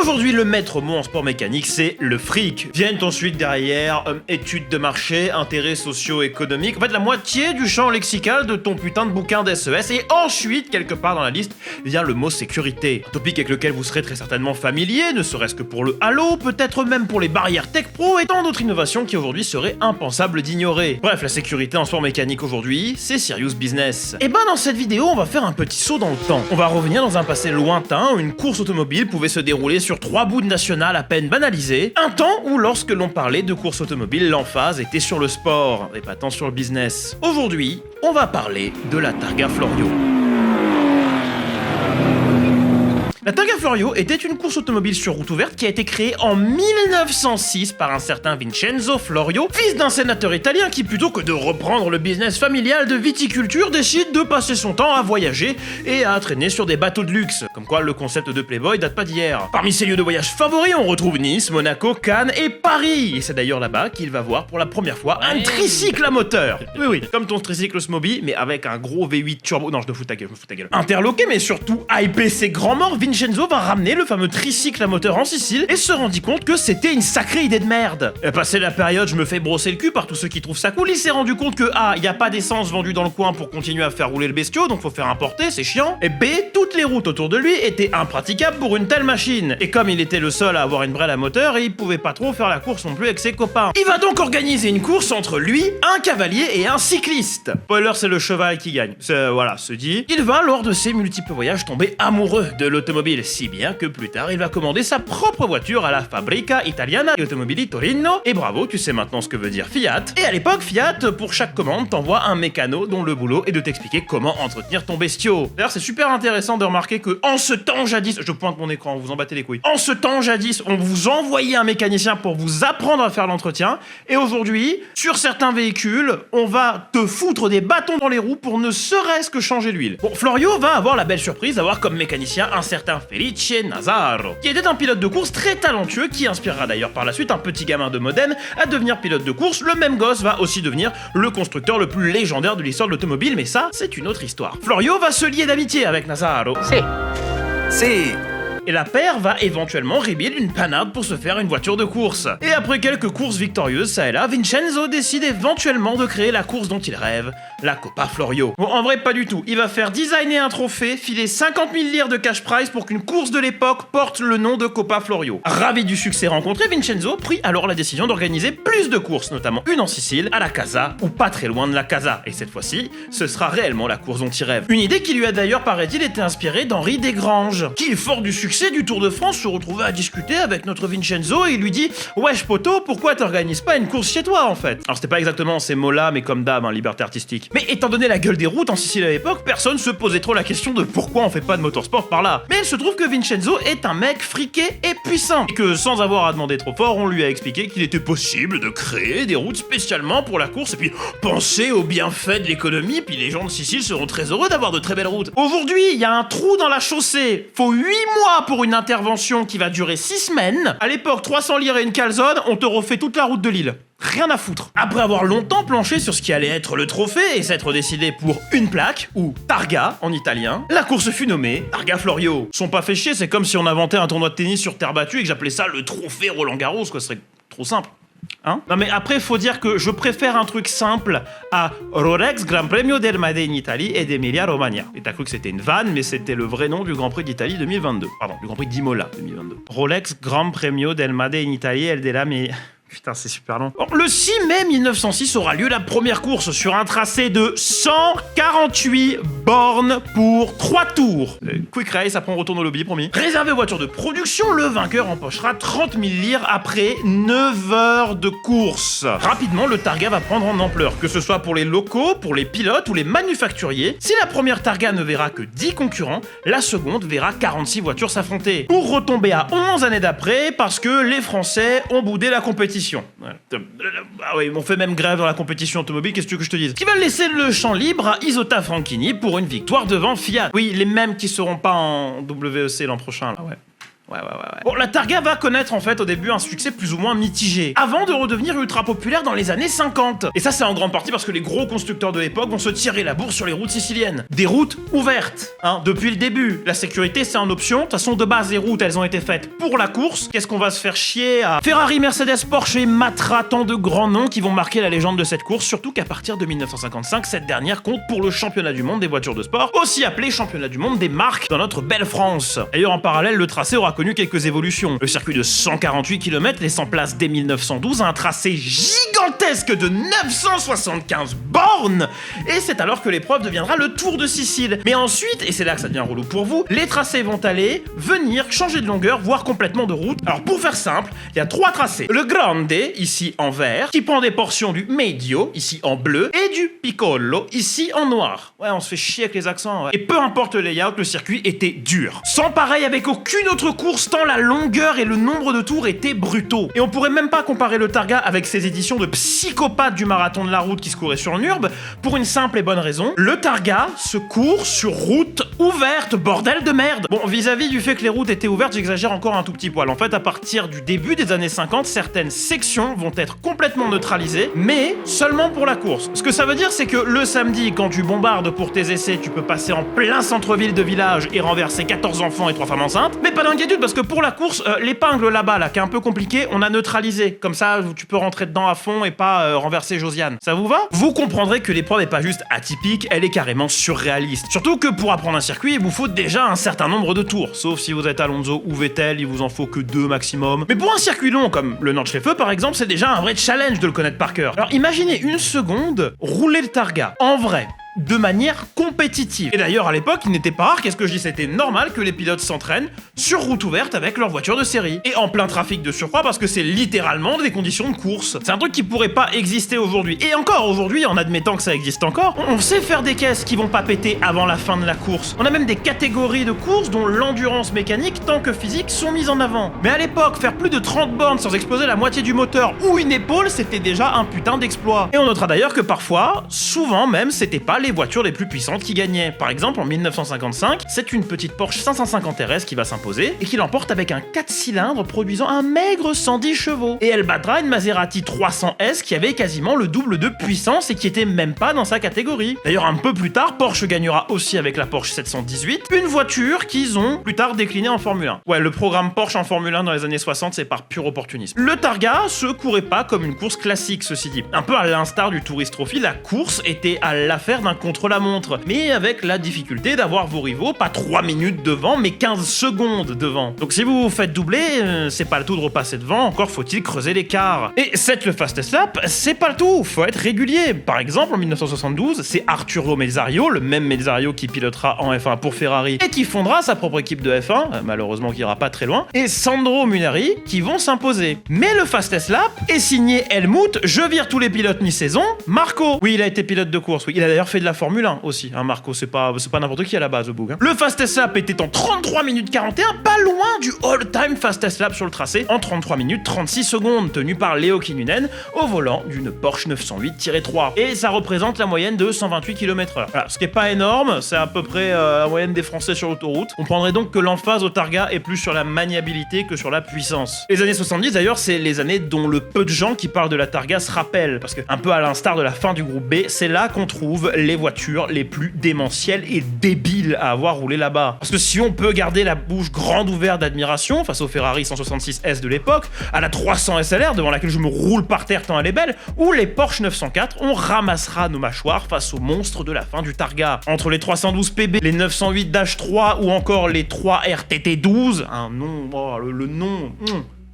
Aujourd'hui, le maître mot en sport mécanique, c'est le fric. Viennent ensuite derrière études de marché, intérêts socio-économiques, en fait la moitié du champ lexical de ton putain de bouquin d'SES, et ensuite, quelque part dans la liste, vient le mot sécurité. Un topic avec lequel vous serez très certainement familier, ne serait-ce que pour le Halo, peut-être même pour les barrières Tech Pro et tant d'autres innovations qui aujourd'hui seraient impensables d'ignorer. Bref, la sécurité en sport mécanique aujourd'hui, c'est serious business. Et ben dans cette vidéo, on va faire un petit saut dans le temps. On va revenir dans un passé lointain où une course automobile pouvait se dérouler sur 3 bouts de nationales à peine banalisées, un temps où lorsque l'on parlait de course automobile, l'emphase était sur le sport et pas tant sur le business. Aujourd'hui, on va parler de la Targa Florio. La Targa Florio était une course automobile sur route ouverte qui a été créée en 1906 par un certain Vincenzo Florio, fils d'un sénateur italien qui, plutôt que de reprendre le business familial de viticulture, décide de passer son temps à voyager et à traîner sur des bateaux de luxe. Comme quoi le concept de Playboy date pas d'hier. Parmi ses lieux de voyage favoris, on retrouve Nice, Monaco, Cannes et Paris. Et c'est d'ailleurs là-bas qu'il va voir pour la première fois un tricycle à moteur. Oui, comme ton tricycle Smoby, mais avec un gros V8 turbo. Non, je me fous ta gueule. Interloqué, mais surtout hypé ses grands morts, Vincenzo va ramener le fameux tricycle à moteur en Sicile et se rendit compte que c'était une sacrée idée de merde. Passé la période je me fais brosser le cul par tous ceux qui trouvent ça cool, il s'est rendu compte que A, y a pas d'essence vendue dans le coin pour continuer à faire rouler le bestiau, donc faut faire importer, c'est chiant, et B, toutes les routes autour de lui étaient impraticables pour une telle machine. Et comme il était le seul à avoir une brêle à moteur, il pouvait pas trop faire la course non plus avec ses copains. Il va donc organiser une course entre lui, un cavalier et un cycliste. Spoiler, c'est le cheval qui gagne. Voilà, se dit. Il va, lors de ses multiples voyages, tomber amoureux de l'automobile, si bien que plus tard, il va commander sa propre voiture à la Fabbrica Italiana di Automobili Torino. Et bravo, tu sais maintenant ce que veut dire Fiat. Et à l'époque, Fiat, pour chaque commande, t'envoie un mécano dont le boulot est de t'expliquer comment entretenir ton bestiau. D'ailleurs, c'est super intéressant de remarquer que en ce temps jadis, je pointe mon écran, vous en battez les couilles. En ce temps jadis, on vous envoyait un mécanicien pour vous apprendre à faire l'entretien. Et aujourd'hui, sur certains véhicules, on va te foutre des bâtons dans les roues pour ne serait-ce que changer l'huile. Bon, Florio va avoir la belle surprise d'avoir comme mécanicien un certain Felice Nazaro, qui était un pilote de course très talentueux qui inspirera d'ailleurs par la suite un petit gamin de Modène à devenir pilote de course. Le même gosse va aussi devenir le constructeur le plus légendaire de l'histoire de l'automobile, mais ça, c'est une autre histoire. Florio va se lier d'amitié avec Nazaro. Et la paire va éventuellement rébiller d'une panade pour se faire une voiture de course. Et après quelques courses victorieuses ça et là, Vincenzo décide éventuellement de créer la course dont il rêve, la Coppa Florio. Bon, en vrai pas du tout, il va faire designer un trophée, filer 50 000 lire de cash prize pour qu'une course de l'époque porte le nom de Coppa Florio. Ravi du succès rencontré, Vincenzo prit alors la décision d'organiser plus de courses, notamment une en Sicile, à la Casa, ou pas très loin de la Casa. Et cette fois-ci, ce sera réellement la course dont il rêve. Une idée qui lui a d'ailleurs, paraît-il, été inspirée d'Henri Desgranges, qui, fort du succès du Tour de France, se retrouvait à discuter avec notre Vincenzo et il lui dit « Wesh poto, pourquoi t'organises pas une course chez toi en fait ?» Alors c'était pas exactement ces mots-là, mais comme d'hab, liberté artistique. Mais étant donné la gueule des routes en Sicile à l'époque, personne se posait trop la question de pourquoi on fait pas de motorsport par là. Mais il se trouve que Vincenzo est un mec friqué et puissant, et que sans avoir à demander trop fort, on lui a expliqué qu'il était possible de créer des routes spécialement pour la course et puis penser aux bienfaits de l'économie, puis les gens de Sicile seront très heureux d'avoir de très belles routes. Aujourd'hui, il y a un trou dans la chaussée, faut 8 mois pour une intervention qui va durer 6 semaines. À l'époque, 300 lire et une calzone, on te refait toute la route de Lille. Rien à foutre. Après avoir longtemps planché sur ce qui allait être le trophée et s'être décidé pour une plaque, ou Targa en italien, la course fut nommée Targa Florio. Sont pas fait chier, c'est comme si on inventait un tournoi de tennis sur terre battue et que j'appelais ça le trophée Roland Garros, quoi, ce serait trop simple. Hein? Non mais après faut dire que je préfère un truc simple à Rolex Grand Premio del Made in Italy et d'Emilia Romagna. Et t'as cru que c'était une vanne, mais c'était le vrai nom du Grand Prix d'Italie 2022. Pardon, du Grand Prix d'Imola 2022. Rolex Grand Premio del Made in Italy et della Putain, c'est super long. Le 6 mai 1906 aura lieu la première course sur un tracé de 148 bornes pour 3 tours. Quick race, après on retourne au lobby, promis. Réservé aux voitures de production, le vainqueur empochera 30 000 lire après 9 heures de course. Rapidement, le Targa va prendre en ampleur, que ce soit pour les locaux, pour les pilotes ou les manufacturiers. Si la première Targa ne verra que 10 concurrents, la seconde verra 46 voitures s'affronter. Pour retomber à 11 années d'après, parce que les Français ont boudé la compétition. Ah oui, on fait même grève dans la compétition automobile, qu'est-ce que tu veux que je te dise? Qui va laisser le champ libre à Isotta Franchini pour une victoire devant Fiat. Oui, les mêmes qui seront pas en WEC l'an prochain, là. Bon, la Targa va connaître en fait au début un succès plus ou moins mitigé, avant de redevenir ultra populaire dans les années 50. Et ça c'est en grande partie parce que les gros constructeurs de l'époque vont se tirer la bourre sur les routes siciliennes. Des routes ouvertes, hein, depuis le début. La sécurité c'est en option, de toute façon de base les routes elles ont été faites pour la course. Qu'est-ce qu'on va se faire chier à Ferrari, Mercedes, Porsche et Matra, tant de grands noms qui vont marquer la légende de cette course, surtout qu'à partir de 1955, cette dernière compte pour le championnat du monde des voitures de sport, aussi appelé championnat du monde des marques dans notre belle France. D'ailleurs en parallèle, le tracé aura connu quelques évolutions. Le circuit de 148 km laissant place dès 1912 à un tracé gigantesque de 975 bornes, et c'est alors que l'épreuve deviendra le Tour de Sicile. Mais ensuite, et c'est là que ça devient relou pour vous, les tracés vont aller, venir, changer de longueur, voire complètement de route. Alors pour faire simple, il y a 3 tracés. Le Grande, ici en vert, qui prend des portions du Medio, ici en bleu, et du Piccolo, ici en noir. Ouais, on se fait chier avec les accents, ouais. Et peu importe le layout, le circuit était dur. Sans pareil avec aucune autre course, tant la longueur et le nombre de tours étaient brutaux. Et on pourrait même pas comparer le Targa avec ces éditions de psychopathes du marathon de la route qui se courait sur Nürburgring, pour une simple et bonne raison. Le Targa se court sur route ouverte, bordel de merde. Bon, vis-à-vis du fait que les routes étaient ouvertes, j'exagère encore un tout petit poil. En fait, à partir du début des années 50, certaines sections vont être complètement neutralisées, mais seulement pour la course. Ce que ça veut dire, c'est que le samedi, quand tu bombardes pour tes essais, tu peux passer en plein centre-ville de village et renverser 14 enfants et 3 femmes enceintes. Mais pas d'inquiétude, parce que pour la course, l'épingle là-bas, là, qui est un peu compliquée, on a neutralisé. Comme ça, tu peux rentrer dedans à fond et pas renverser Josiane. Ça vous va? Vous comprendrez que l'épreuve n'est pas juste atypique, elle est carrément surréaliste. Surtout que pour apprendre un circuit, il vous faut déjà un certain nombre de tours. Sauf si vous êtes Alonso ou Vettel, il vous en faut que 2 maximum. Mais pour un circuit long, comme le Nordschleife par exemple, c'est déjà un vrai challenge de le connaître par cœur. Alors imaginez une seconde rouler le Targa, en vrai, de manière compétitive. Et d'ailleurs, à l'époque, il n'était pas rare, qu'est-ce que je dis, c'était normal que les pilotes s'entraînent sur route ouverte avec leur voiture de série. Et en plein trafic de surcroît, parce que c'est littéralement des conditions de course. C'est un truc qui pourrait pas exister aujourd'hui. Et encore aujourd'hui, en admettant que ça existe encore, on sait faire des caisses qui vont pas péter avant la fin de la course. On a même des catégories de courses dont l'endurance mécanique tant que physique sont mises en avant. Mais à l'époque, faire plus de 30 bornes sans exploser la moitié du moteur ou une épaule, c'était déjà un putain d'exploit. Et on notera d'ailleurs que parfois, souvent même, c'était pas les voitures les plus puissantes qui gagnaient. Par exemple, en 1955, c'est une petite Porsche 550 RS qui va s'imposer et qui l'emporte avec un 4 cylindres produisant un maigre 110 chevaux. Et elle battra une Maserati 300S qui avait quasiment le double de puissance et qui était même pas dans sa catégorie. D'ailleurs, un peu plus tard, Porsche gagnera aussi avec la Porsche 718, une voiture qu'ils ont plus tard déclinée en Formule 1. Ouais, le programme Porsche en Formule 1 dans les années 60, c'est par pur opportunisme. Le Targa se courait pas comme une course classique, ceci dit. Un peu à l'instar du Tourist Trophy, la course était à l'affaire d'un contre-la-montre, mais avec la difficulté d'avoir vos rivaux pas 3 minutes devant, mais 15 secondes devant. Donc si vous vous faites doubler, c'est pas le tout de repasser devant, encore faut-il creuser l'écart. Et c'est le fastest lap, c'est pas le tout, faut être régulier. Par exemple, en 1972, c'est Arturo Mezzario, le même Mezzario qui pilotera en F1 pour Ferrari et qui fondera sa propre équipe de F1, malheureusement qui ira pas très loin, et Sandro Munari qui vont s'imposer. Mais le fastest lap est signé Helmut, je vire tous les pilotes mi-saison, Marco. Oui, il a été pilote de course, oui, il a d'ailleurs fait de la Formule 1 aussi, hein, Marco, c'est pas n'importe qui à la base au bout. Hein. Le fastest lap était en 33 minutes 41, pas loin du all-time fastest lap sur le tracé, en 33 minutes 36 secondes, tenu par Leo Kinnunen au volant d'une Porsche 908-3. Et ça représente la moyenne de 128 km/h. Voilà, ce qui est pas énorme, c'est à peu près la moyenne des Français sur l'autoroute. On prendrait donc que l'emphase au Targa est plus sur la maniabilité que sur la puissance. Les années 70 d'ailleurs, c'est les années dont le peu de gens qui parlent de la Targa se rappellent, parce que un peu à l'instar de la fin du groupe B, c'est là qu'on trouve les voitures les plus démentielles et débiles à avoir roulé là-bas. Parce que si on peut garder la bouche grande ouverte d'admiration face au Ferrari 166S de l'époque, à la 300 SLR devant laquelle je me roule par terre tant elle est belle, ou les Porsche 904, on ramassera nos mâchoires face aux monstres de la fin du Targa. Entre les 312 PB, les 908-3 ou encore les 3 RTT12, un nom, oh, le nom...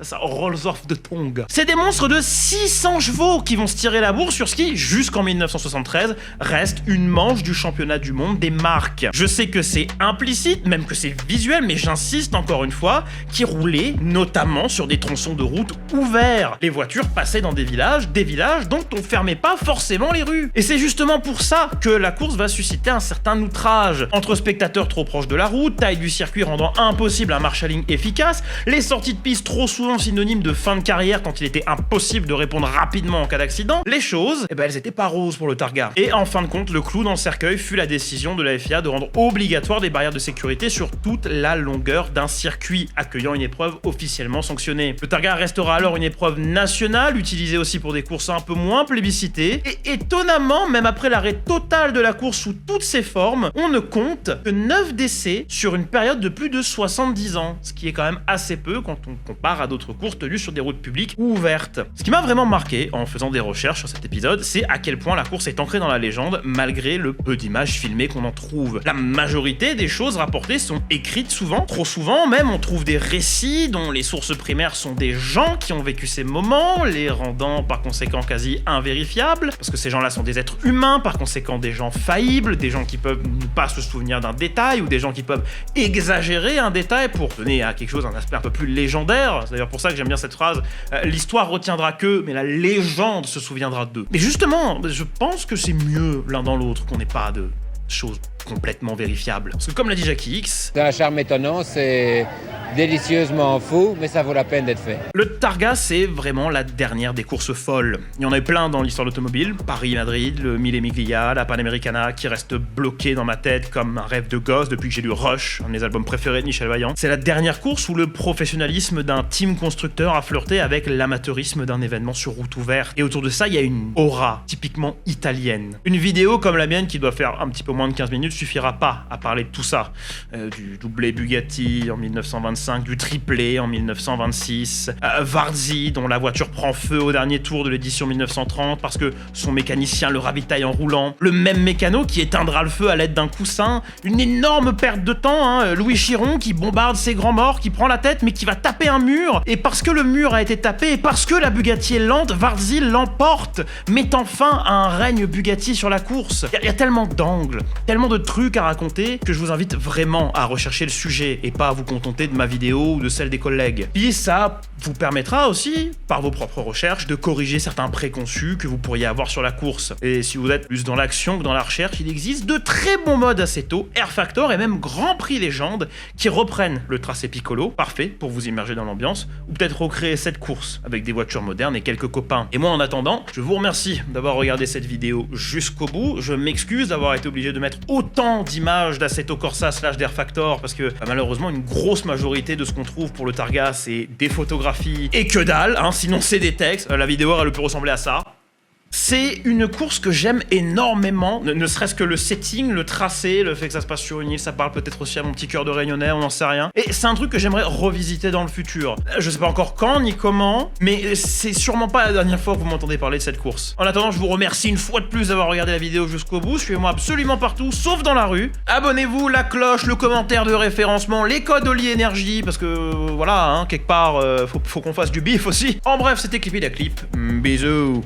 Ça rolls off de tongue. C'est des monstres de 600 chevaux qui vont se tirer la bourre sur ce qui, jusqu'en 1973, reste une manche du championnat du monde des marques. Je sais que c'est implicite, même que c'est visuel, mais j'insiste encore une fois, qui roulaient notamment sur des tronçons de route ouverts. Les voitures passaient dans des villages dont on fermait pas forcément les rues. Et c'est justement pour ça que la course va susciter un certain outrage. Entre spectateurs trop proches de la route, taille du circuit rendant impossible un marshalling efficace, les sorties de piste trop souvent souvent synonyme de fin de carrière quand il était impossible de répondre rapidement en cas d'accident, les choses, elles étaient pas roses pour le Targa. Et en fin de compte, le clou dans le cercueil fut la décision de la FIA de rendre obligatoire des barrières de sécurité sur toute la longueur d'un circuit, accueillant une épreuve officiellement sanctionnée. Le Targa restera alors une épreuve nationale, utilisée aussi pour des courses un peu moins plébiscitées, et étonnamment, même après l'arrêt total de la course sous toutes ses formes, on ne compte que 9 décès sur une période de plus de 70 ans, ce qui est quand même assez peu quand on compare à d'autres courses tenues sur des routes publiques ou ouvertes. Ce qui m'a vraiment marqué en faisant des recherches sur cet épisode, c'est à quel point la course est ancrée dans la légende malgré le peu d'images filmées qu'on en trouve. La majorité des choses rapportées sont écrites souvent, trop souvent même on trouve des récits dont les sources primaires sont des gens qui ont vécu ces moments, les rendant par conséquent quasi invérifiables, parce que ces gens-là sont des êtres humains, par conséquent des gens faillibles, des gens qui peuvent ne pas se souvenir d'un détail ou des gens qui peuvent exagérer un détail pour donner à quelque chose un aspect un peu plus légendaire. C'est d'ailleurs pour ça que j'aime bien cette phrase, l'histoire retiendra qu'eux, mais la légende se souviendra d'eux. Mais justement, je pense que c'est mieux l'un dans l'autre qu'on n'ait pas de choses complètement vérifiables. Parce que comme l'a dit Jackie X, c'est un charme étonnant, c'est délicieusement fou, mais ça vaut la peine d'être fait. Le Targa, c'est vraiment la dernière des courses folles. Il y en a eu plein dans l'histoire de l'automobile, Paris-Madrid, le Mille Miglia, la Panamericana, qui reste bloqué dans ma tête comme un rêve de gosse depuis que j'ai lu Rush, un de mes albums préférés de Michel Vaillant. C'est la dernière course où le professionnalisme d'un team constructeur a flirté avec l'amateurisme d'un événement sur route ouverte. Et autour de ça, il y a une aura typiquement italienne. Une vidéo comme la mienne qui doit faire un petit peu moins de 15 minutes suffira pas à parler de tout ça. Du doublé Bugatti en 1925, du triplé en 1926, Varzi dont la voiture prend feu au dernier tour de l'édition 1930 parce que son mécanicien le ravitaille en roulant, le même mécano qui éteindra le feu à l'aide d'un coussin, une énorme perte de temps, Louis Chiron qui bombarde ses grands morts, qui prend la tête mais qui va taper un mur, et parce que le mur a été tapé et parce que la Bugatti est lente, Varzi l'emporte, mettant fin à un règne Bugatti sur la course. Il y a tellement d'angles, tellement de trucs à raconter que je vous invite vraiment à rechercher le sujet et pas à vous contenter de ma vidéo ou de celle des collègues. Puis ça vous permettra aussi, par vos propres recherches, de corriger certains préconçus que vous pourriez avoir sur la course. Et si vous êtes plus dans l'action que dans la recherche, il existe de très bons modes Assetto, Air Factor et même Grand Prix Légende qui reprennent le tracé Piccolo, parfait pour vous immerger dans l'ambiance, ou peut-être recréer cette course avec des voitures modernes et quelques copains. Et moi en attendant, je vous remercie d'avoir regardé cette vidéo jusqu'au bout. Je m'excuse d'avoir été obligé de mettre autant d'images d'Assetto Corsa / d'Air Factor parce que malheureusement une grosse majorité de ce qu'on trouve pour le Targa c'est des photographies et que dalle, sinon c'est des textes. La vidéo elle peut ressembler à ça. C'est une course que j'aime énormément, ne serait-ce que le setting, le tracé, le fait que ça se passe sur une île, ça parle peut-être aussi à mon petit cœur de Réunionnais, on n'en sait rien. Et c'est un truc que j'aimerais revisiter dans le futur. Je sais pas encore quand ni comment, mais c'est sûrement pas la dernière fois que vous m'entendez parler de cette course. En attendant, je vous remercie une fois de plus d'avoir regardé la vidéo jusqu'au bout, suivez-moi absolument partout, sauf dans la rue. Abonnez-vous, la cloche, le commentaire de référencement, les codes Oli Énergie, parce que voilà, quelque part, faut qu'on fasse du bif aussi. En bref, c'était Clippy la Clip, bisous.